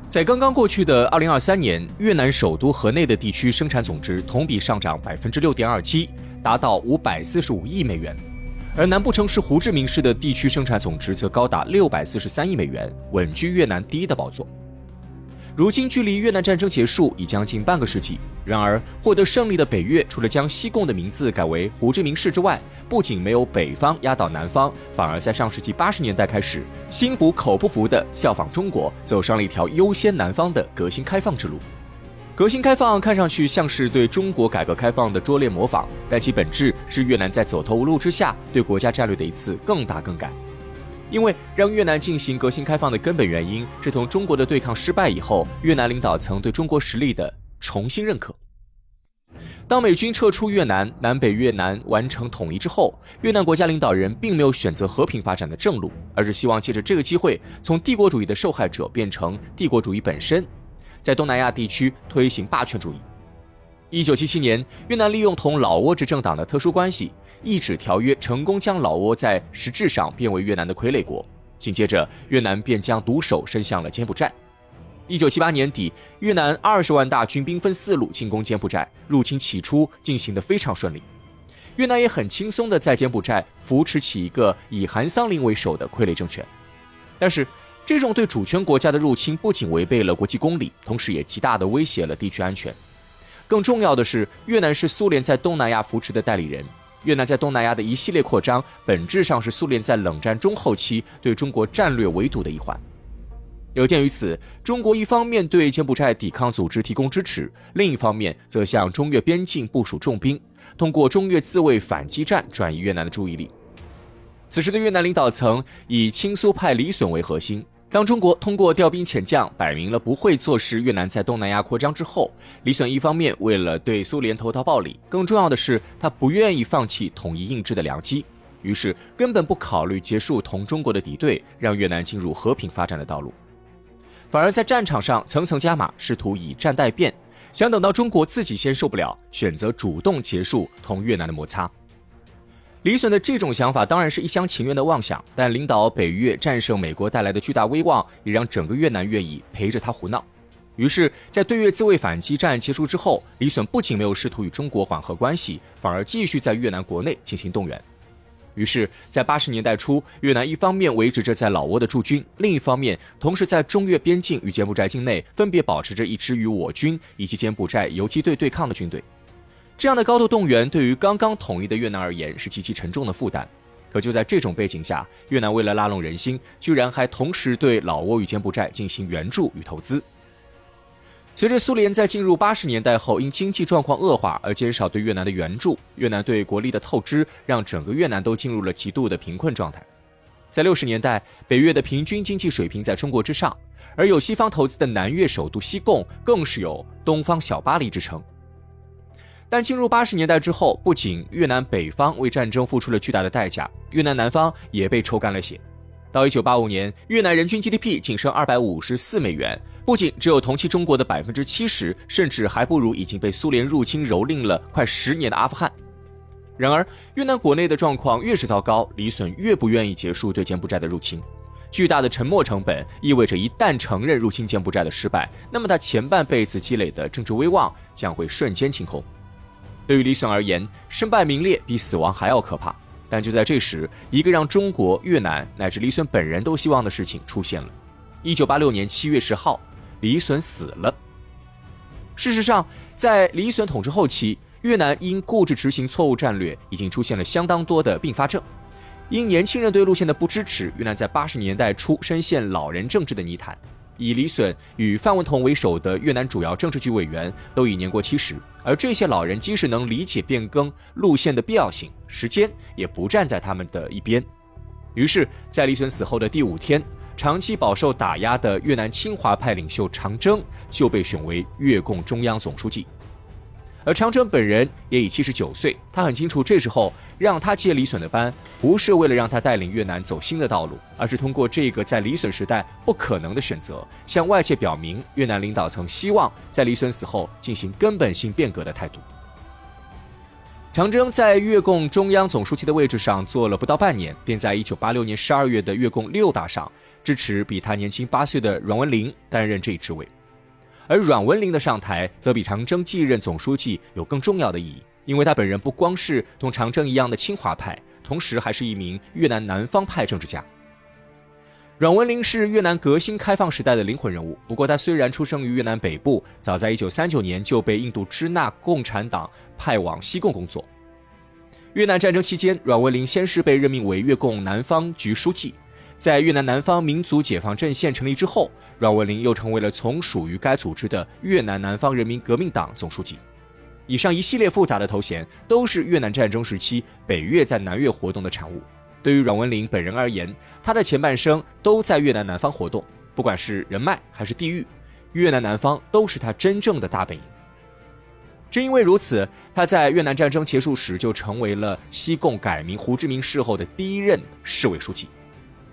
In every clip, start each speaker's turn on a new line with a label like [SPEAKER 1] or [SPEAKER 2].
[SPEAKER 1] 在刚刚过去的2023年，越南首都河内的地区生产总值同比上涨6.27%，达到545亿美元。而南部城市胡志明市的地区生产总值则高达643亿美元，稳居越南第一的宝座。如今距离越南战争结束已将近半个世纪，然而获得胜利的北越除了将西贡的名字改为胡志明市之外，不仅没有北方压倒南方，反而在上世纪80年代开始，心服口不服地效仿中国，走上了一条优先南方的革新开放之路。革新开放看上去像是对中国改革开放的拙劣模仿，但其本质是越南在走投无路之下对国家战略的一次更大更改。因为让越南进行革新开放的根本原因是同中国的对抗失败以后，越南领导层对中国实力的重新认可。当美军撤出越南，南北越南完成统一之后，越南国家领导人并没有选择和平发展的正路，而是希望借着这个机会从帝国主义的受害者变成帝国主义本身，在东南亚地区推行霸权主义。1977年，越南利用同老挝执政党的特殊关系，一纸条约成功将老挝在实质上变为越南的傀儡国。紧接着，越南便将毒手伸向了柬埔寨。1978年底，越南20万大军兵分4路进攻柬埔寨，入侵起初进行得非常顺利。越南也很轻松地在柬埔寨扶持起一个以韩桑林为首的傀儡政权。但是，这种对主权国家的入侵不仅违背了国际公理，同时也极大地威胁了地区安全。更重要的是，越南是苏联在东南亚扶持的代理人。越南在东南亚的一系列扩张，本质上是苏联在冷战中后期对中国战略围堵的一环。有鉴于此，中国一方面对柬埔寨抵抗组织提供支持，另一方面则向中越边境部署重兵，通过中越自卫反击战转移越南的注意力。此时的越南领导层以亲苏派李隼为核心。当中国通过调兵遣将摆明了不会坐视越南在东南亚扩张之后，李隼一方面为了对苏联投桃报李，更重要的是他不愿意放弃统一印制的良机，于是根本不考虑结束同中国的敌对，让越南进入和平发展的道路，反而在战场上层层加码，试图以战代变，想等到中国自己先受不了，选择主动结束同越南的摩擦。李隼的这种想法当然是一厢情愿的妄想，但领导北越战胜美国带来的巨大威望，也让整个越南愿意陪着他胡闹。于是，在对越自卫反击战结束之后，李隼不仅没有试图与中国缓和关系，反而继续在越南国内进行动员。于是，在80年代初，越南一方面维持着在老挝的驻军，另一方面同时在中越边境与柬埔寨境内分别保持着一支与我军以及柬埔寨游击队对抗的军队。这样的高度动员对于刚刚统一的越南而言是极其沉重的负担。可就在这种背景下，越南为了拉拢人心，居然还同时对老挝与柬埔寨进行援助与投资。随着苏联在进入80年代后因经济状况恶化而减少对越南的援助，越南对国力的透支让整个越南都进入了极度的贫困状态。在60年代，北越的平均经济水平在中国之上，而有西方投资的南越首都西贡更是有东方小巴黎之称。但进入80年代之后，不仅越南北方为战争付出了巨大的代价，越南南方也被抽干了血。到1985年，越南人均 GDP 仅剩254美元，不仅只有同期中国的70%，甚至还不如已经被苏联入侵蹂躏了快10年的阿富汗。然而，越南国内的状况越是糟糕，李隼越不愿意结束对柬埔寨的入侵。巨大的沉没成本意味着一旦承认入侵柬埔寨的失败，那么他前半辈子积累的政治威望将会瞬间清空。对于李隼而言，身败名裂比死亡还要可怕。但就在这时，一个让中国、越南乃至李隼本人都希望的事情出现了。1986年7月10号，李隼死了。事实上，在李隼统治后期，越南因固执执行错误战略，已经出现了相当多的并发症。因年轻人对路线的不支持，越南在80年代初深陷老人政治的泥潭。以李隼与范文同为首的越南主要政治局委员都已年过70，而这些老人即使能理解变更路线的必要性，时间也不站在他们的一边。于是，在李隼死后的第5天，长期饱受打压的越南亲华派领袖长征就被选为越共中央总书记。而长征本人也已79岁，他很清楚这时候让他接李隼的班，不是为了让他带领越南走新的道路，而是通过这个在李隼时代不可能的选择，向外界表明越南领导层希望在李隼死后进行根本性变革的态度。长征在越共中央总书记的位置上做了不到半年，便在1986年12月的越共6大上支持比他年轻8岁的阮文林担任这一职位。而阮文林的上台则比长征继任总书记有更重要的意义，因为他本人不光是同长征一样的清华派，同时还是一名越南南方派政治家。阮文林是越南革新开放时代的灵魂人物，不过他虽然出生于越南北部，早在1939年就被印度支那共产党派往西贡工作。越南战争期间，阮文林先是被任命为越共南方局书记，在越南南方民族解放阵线成立之后，阮文林又成为了从属于该组织的越南南方人民革命党总书记。以上一系列复杂的头衔都是越南战争时期北越在南越活动的产物。对于阮文林本人而言，他的前半生都在越南南方活动，不管是人脉还是地域，越南南方都是他真正的大本营。正因为如此，他在越南战争结束时就成为了西贡改名胡志明市后的第一任市委书记。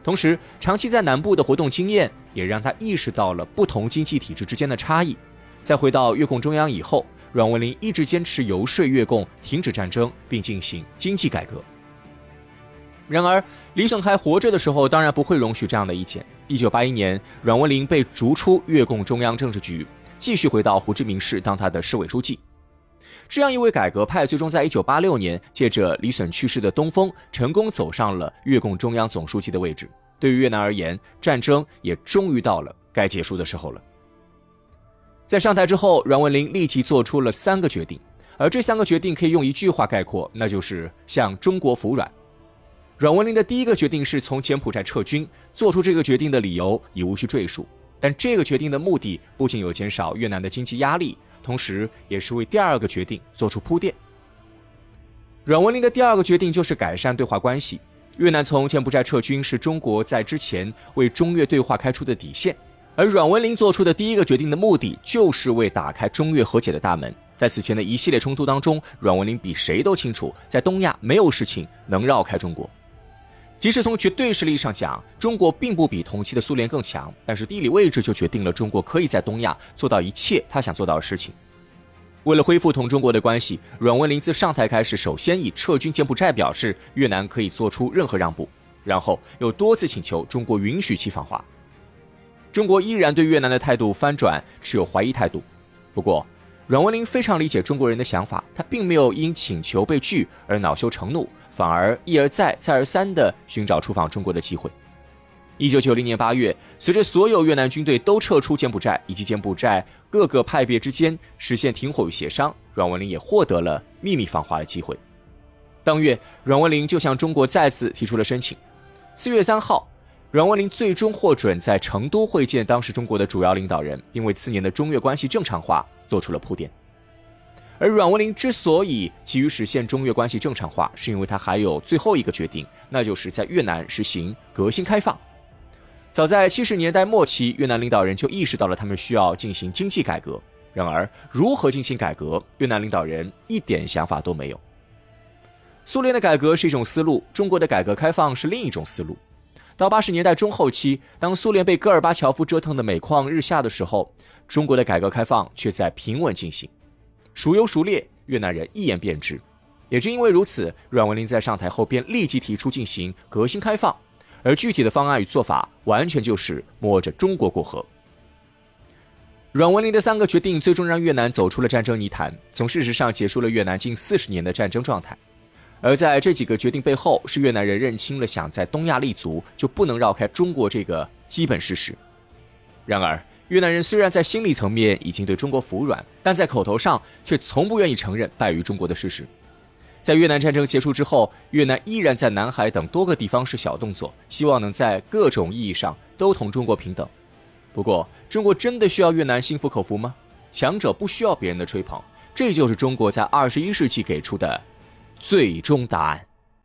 [SPEAKER 1] 同时，长期在南部的活动经验也让他意识到了不同经济体制之间的差异。在回到越共中央以后，阮文林一直坚持游说越共停止战争并进行经济改革。然而，李隼还活着的时候，当然不会容许这样的意见。1981年，阮文林被逐出越共中央政治局，继续回到胡志明市当他的市委书记。这样一位改革派，最终在1986年借着李隼去世的东风，成功走上了越共中央总书记的位置。对于越南而言，战争也终于到了该结束的时候了。在上台之后，阮文林立即做出了3个决定，而这3个决定可以用一句话概括，那就是向中国服软。阮文林的第一个决定是从柬埔寨撤军，做出这个决定的理由已无需赘述，但这个决定的目的不仅有减少越南的经济压力，同时也是为第2个决定做出铺垫。阮文林的第2个决定就是改善对华关系。越南从柬埔寨撤军是中国在之前为中越对话开出的底线，而阮文林做出的第1个决定的目的就是为打开中越和解的大门。在此前的一系列冲突当中，阮文林比谁都清楚，在东亚没有事情能绕开中国。即使从绝对实力上讲，中国并不比同期的苏联更强，但是地理位置就决定了中国可以在东亚做到一切他想做到的事情。为了恢复同中国的关系，阮文林自上台开始，首先以撤军柬埔寨表示越南可以做出任何让步，然后又多次请求中国允许其访华。中国依然对越南的态度翻转，持有怀疑态度。不过，阮文林非常理解中国人的想法，他并没有因请求被拒而恼羞成怒，反而一而再再而三地寻找出访中国的机会。1990年8月，随着所有越南军队都撤出柬埔寨，以及柬埔寨各个派别之间实现停火与协商，阮文林也获得了秘密访华的机会。当月，阮文林就向中国再次提出了申请。4月3号，阮文林最终获准在成都会见当时中国的主要领导人，并为次年的中越关系正常化做出了铺垫。而阮文林之所以急于实现中越关系正常化，是因为他还有最后一个决定，那就是在越南实行革新开放。早在70年代末期，越南领导人就意识到了他们需要进行经济改革。然而，如何进行改革，越南领导人一点想法都没有。苏联的改革是一种思路，中国的改革开放是另一种思路。到80年代中后期，当苏联被戈尔巴乔夫折腾的每况日下的时候，中国的改革开放却在平稳进行。孰优孰劣，越南人一言便知。也正因为如此，阮文林在上台后便立即提出进行革新开放，而具体的方案与做法完全就是摸着中国过河。阮文林的3个决定最终让越南走出了战争泥潭，从事实上结束了越南近40年的战争状态。而在这几个决定背后，是越南人认清了想在东亚立足就不能绕开中国这个基本事实。然而，越南人虽然在心理层面已经对中国服软，但在口头上却从不愿意承认败于中国的事实。在越南战争结束之后，越南依然在南海等多个地方是小动作，希望能在各种意义上都同中国平等。不过，中国真的需要越南心服口服吗？强者不需要别人的吹捧，这就是中国在21世纪给出的最终答案。